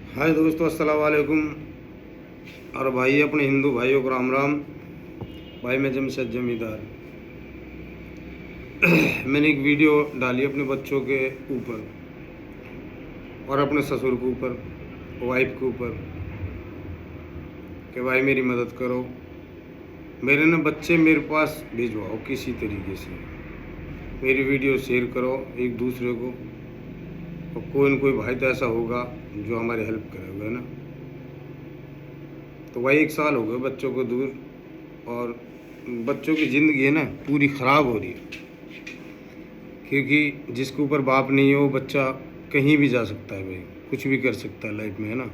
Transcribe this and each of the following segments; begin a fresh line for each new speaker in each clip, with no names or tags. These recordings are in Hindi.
हाय दोस्तों, अस्सलाम वालेकुम। और भाई अपने हिंदू भाइयों को राम राम। भाई मैं जमशेद जमींदार। मैंने एक वीडियो डाली अपने बच्चों के ऊपर और अपने ससुर के ऊपर, वाइफ के ऊपर, कि भाई मेरी मदद करो। मेरे ना बच्चे मेरे पास भिजवाओ किसी तरीके से, मेरी वीडियो शेयर करो एक दूसरे को। और कोई न कोई भाई तो ऐसा होगा जो हमारी हेल्प करेगा, है ना। तो भाई 1 साल हो गए बच्चों को दूर, और बच्चों की ज़िंदगी है ना पूरी ख़राब हो रही है। क्योंकि जिसके ऊपर बाप नहीं है वो बच्चा कहीं भी जा सकता है भाई, कुछ भी कर सकता है लाइफ में, है ना।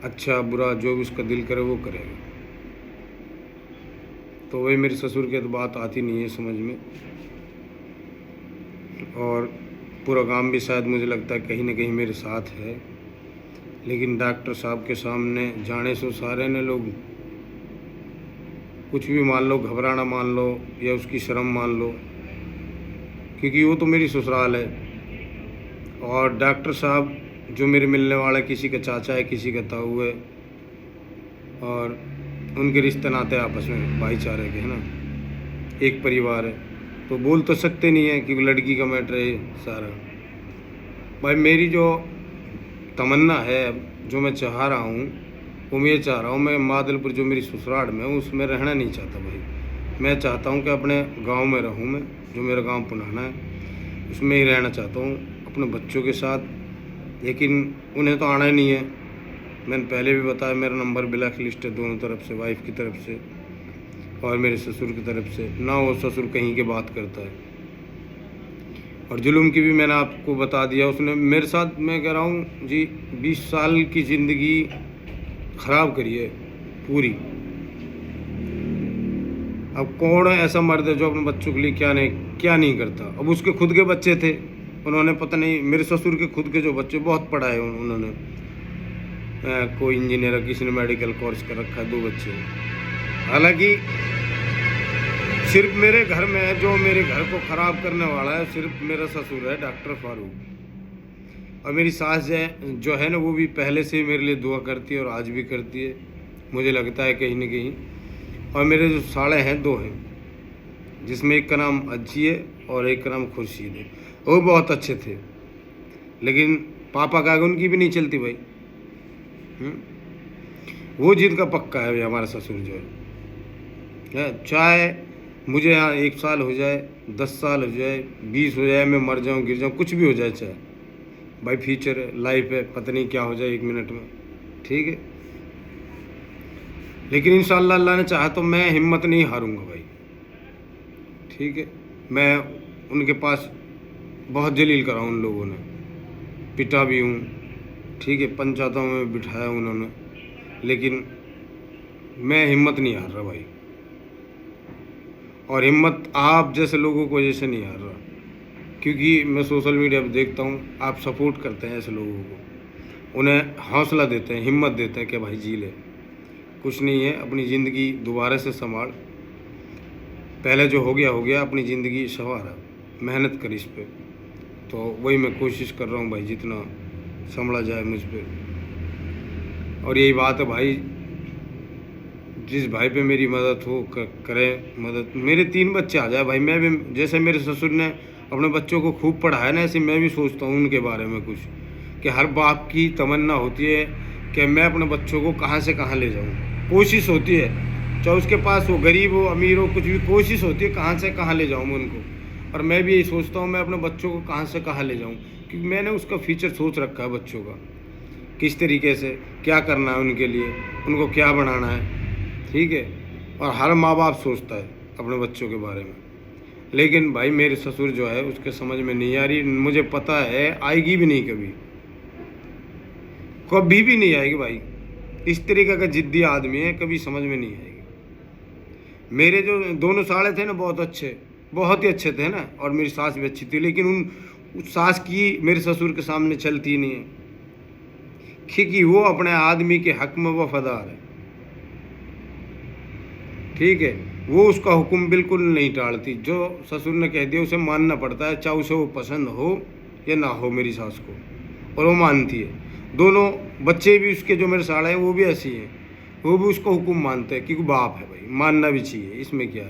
अच्छा बुरा जो भी उसका दिल करे वो करेगा। तो वही मेरे ससुर की तो बात आती नहीं है समझ में, और पूरा काम भी शायद मुझे लगता है कहीं ना कहीं मेरे साथ है। लेकिन डॉक्टर साहब के सामने जाने से सारे ने लोग कुछ भी मान लो, घबराना मान लो या उसकी शर्म मान लो, क्योंकि वो तो मेरी ससुराल है। और डॉक्टर साहब जो मेरे मिलने वाला किसी का चाचा है, किसी का ताऊ है, और उनके रिश्ते नाते आपस में भाईचारे के, है ना, एक परिवार है। तो बोल तो सकते नहीं है क्योंकि लड़की का मैटर है सारा। भाई मेरी जो तमन्ना है, जो मैं चाह रहा हूँ, वो मैं ये चाह रहा हूँ, मैं मादलपुर जो मेरी ससुराल में हूँ उसमें रहना नहीं चाहता भाई। मैं चाहता हूँ कि अपने गांव में रहूँ, मैं जो मेरा गांव पुनाना है उसमें ही रहना चाहता हूँ अपने बच्चों के साथ। लेकिन उन्हें तो आना ही नहीं है। मैंने पहले भी बताया मेरा नंबर ब्लैक लिस्ट है दोनों तरफ से, वाइफ की तरफ से और मेरे ससुर की तरफ से। ना वो ससुर कहीं की बात करता है। और जुल्म की भी मैंने आपको बता दिया उसने मेरे साथ। मैं कह रहा हूँ जी 20 साल की ज़िंदगी ख़राब करी है पूरी। अब कौन ऐसा मर्द है जो अपने बच्चों के लिए क्या नहीं करता। अब उसके खुद के बच्चे थे, उन्होंने पता नहीं, मेरे ससुर के खुद के जो बच्चे बहुत पढ़ाए उन्होंने, कोई इंजीनियर है, किसी ने मेडिकल कोर्स कर रखा है, 2 बच्चे। हालांकि सिर्फ मेरे घर में जो मेरे घर को ख़राब करने वाला है सिर्फ मेरा ससुर है, डॉक्टर फारूक। और मेरी सास जो है ना वो भी पहले से ही मेरे लिए दुआ करती है और आज भी करती है, मुझे लगता है कहीं ना कहीं। और मेरे जो साले हैं 2 हैं, जिसमें एक का नाम अज्जी है और एक का नाम खुर्शीद है। वो बहुत अच्छे थे, लेकिन पापा का आगे उनकी भी नहीं चलती भाई। वो जिद का पक्का है भाई हमारा ससुर जो है। चाहे मुझे यहाँ 1 साल हो जाए, 10 साल हो जाए, 20 हो जाए, मैं मर जाऊँ गिर जाऊँ, कुछ भी हो जाए, चाहे भाई फ्यूचर है, लाइफ है, पता नहीं क्या हो जाए 1 मिनट में, ठीक है। लेकिन इंशाअल्लाह अल्लाह ने चाहा तो मैं हिम्मत नहीं हारूंगा भाई, ठीक है। मैं उनके पास बहुत जलील करा उन लोगों ने, पिटा भी हूँ, ठीक है, पंचायतों में बिठाया उन्होंने, लेकिन मैं हिम्मत नहीं हार रहा भाई। और हिम्मत आप जैसे लोगों की वजह से नहीं हार रहा, क्योंकि मैं सोशल मीडिया पर देखता हूँ आप सपोर्ट करते हैं ऐसे लोगों को, उन्हें हौसला देते हैं, हिम्मत देते हैं कि भाई जी ले, कुछ नहीं है, अपनी ज़िंदगी दोबारा से संभाल, पहले जो हो गया, अपनी ज़िंदगी संवारा, मेहनत कर इस पर। तो वही मैं कोशिश कर रहा हूँ भाई, जितना संभला जाए मुझ पर। और यही बात है भाई, जिस भाई पे मेरी मदद हो करें मदद। मेरे 3 बच्चे आ जाए भाई, मैं भी जैसे मेरे ससुर ने अपने बच्चों को खूब पढ़ाया ना, ऐसे मैं भी सोचता हूँ उनके बारे में कुछ, कि हर बाप की तमन्ना होती है कि मैं अपने बच्चों को कहाँ से कहाँ ले जाऊँ। कोशिश होती है, चाहे उसके पास हो, गरीब हो अमीर हो, कुछ भी कोशिश होती है कहाँ से कहाँ ले जाऊँ मैं उनको। और मैं भी यही सोचता हूँ मैं अपने बच्चों को कहाँ से कहाँ ले जाऊँ, क्योंकि मैंने उसका फ्यूचर सोच रखा है बच्चों का, किस तरीके से क्या करना है उनके लिए, उनको क्या बनाना है, ठीक है। और हर माँ बाप सोचता है अपने बच्चों के बारे में। लेकिन भाई मेरे ससुर जो है उसके समझ में नहीं आ रही, मुझे पता है आएगी भी नहीं, कभी भी नहीं आएगी भाई। इस तरीके का जिद्दी आदमी है, कभी समझ में नहीं आएगी। मेरे जो दोनों साले थे ना बहुत ही अच्छे थे ना, और मेरी सास भी अच्छी थी, लेकिन उस सास की मेरे ससुर के सामने चलती नहीं है, क्योंकि वो अपने आदमी के हक में वफादार है, ठीक है। वो उसका हुक्म बिल्कुल नहीं टालती, जो ससुर ने कह दिया उसे मानना पड़ता है, चाहे उसे वो पसंद हो या ना हो मेरी सास को, और वो मानती है। दोनों बच्चे भी उसके जो मेरे साढ़े हैं वो भी ऐसी हैं, वो भी उसको हुक्म मानते हैं क्योंकि बाप है भाई, मानना भी चाहिए, इसमें क्या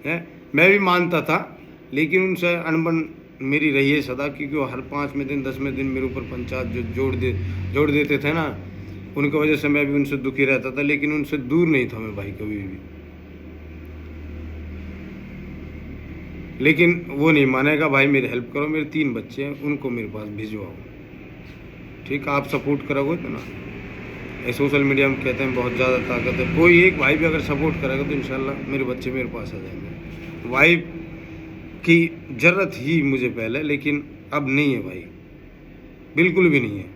है? मैं भी मानता था लेकिन उनसे अनबन मेरी रही है सदा, क्योंकि वो हर 5वें दिन 10वें दिन मेरे ऊपर पंचायत जो जोड़ देते थे ना, उनकी वजह से मैं भी उनसे दुखी रहता था, लेकिन उनसे दूर नहीं था मैं भाई कभी भी। लेकिन वो नहीं मानेगा भाई, मेरी हेल्प करो, मेरे 3 बच्चे हैं उनको मेरे पास भिजवाओ, ठीक, आप सपोर्ट करोगे तो ना। ये सोशल मीडिया में कहते हैं बहुत ज़्यादा ताकत है, कोई एक भाई भी अगर सपोर्ट करेगा तो इंशाल्लाह मेरे बच्चे मेरे पास आ जाएंगे। वाइफ की ज़रूरत ही मुझे पहले, लेकिन अब नहीं है भाई, बिल्कुल भी नहीं है।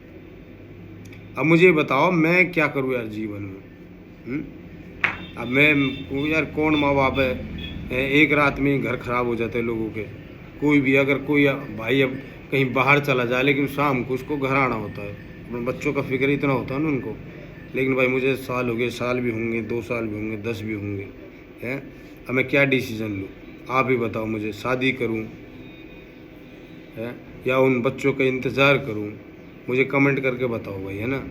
अब मुझे बताओ मैं क्या करूँ यार जीवन में? अब मैं यार कौन माँ बाप है, एक रात में ही घर खराब हो जाते हैं लोगों के। कोई भी अगर कोई भाई अब कहीं बाहर चला जाए, लेकिन शाम को उसको घर आना होता है, अपने बच्चों का फिक्र इतना होता है ना उनको। लेकिन भाई मुझे साल हो गए, साल भी होंगे, 2 साल भी होंगे, 10 भी होंगे, हैं। अब मैं क्या डिसीज़न लूँ? आप ही बताओ मुझे, शादी करूँ है या उन बच्चों का इंतज़ार करूँ? मुझे कमेंट करके बताओ भाई, है ना।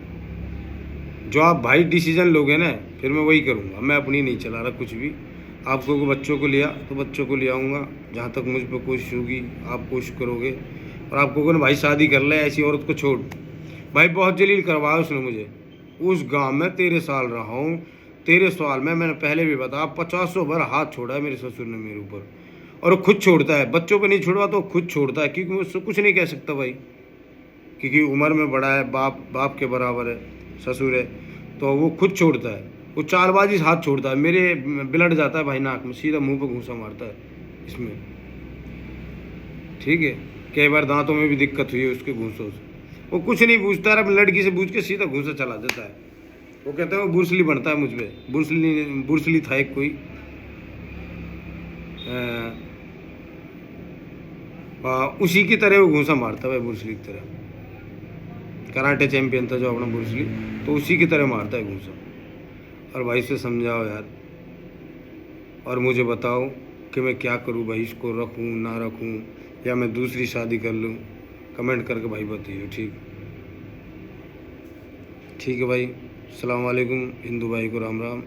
जो आप भाई डिसीजन लोगे ना, फिर मैं वही करूँगा, मैं अपनी नहीं चला रहा कुछ भी। आपको बच्चों को लिया तो बच्चों को ले आऊँगा, जहाँ तक मुझ पर कोशिश होगी आप कोशिश करोगे। और आपको को ना भाई शादी कर ले, ऐसी औरत को छोड़। भाई बहुत जलील करवाया उसने मुझे, उस गांव में 13 साल रहा हूँ, 13 साल में मैंने पहले भी बताया 50 बार हाथ छोड़ा है मेरे ससुर ने मेरे ऊपर। और वो खुद छोड़ता है, बच्चों को नहीं छोड़वा तो खुद छोड़ता है, क्योंकि मैं उससे कुछ नहीं कह सकता भाई, क्योंकि उम्र में बड़ा है, बाप के बराबर है, ससुर है, तो वो खुद छोड़ता है। वो चालबाजी से हाथ छोड़ता है, मेरे ब्लड जाता है भाई नाक में, सीधा मुंह पे घूंसा मारता है इसमें, ठीक है। कई बार दांतों में भी दिक्कत हुई है उसके घूंसों से। वो कुछ नहीं पूछता है, लड़की से पूछ के सीधा घूंसा चला देता है। वो कहते हैं वो बुर्सली बनता है मुझ पर, बुर्सली था एक कोई, उसी की तरह वो घूंसा मारता है, बुर्सली की तरह। कराटे चैंपियन था जो अपना बुर्सली, तो उसी की तरह मारता है घूंसा। और भाई से समझाओ यार, और मुझे बताओ कि मैं क्या करूं भाई, इसको रखूं ना रखूं, या मैं दूसरी शादी कर लूं? कमेंट करके भाई बताइए, ठीक है भाई। अस्सलाम वालेकुम, हिंदू भाई को राम राम।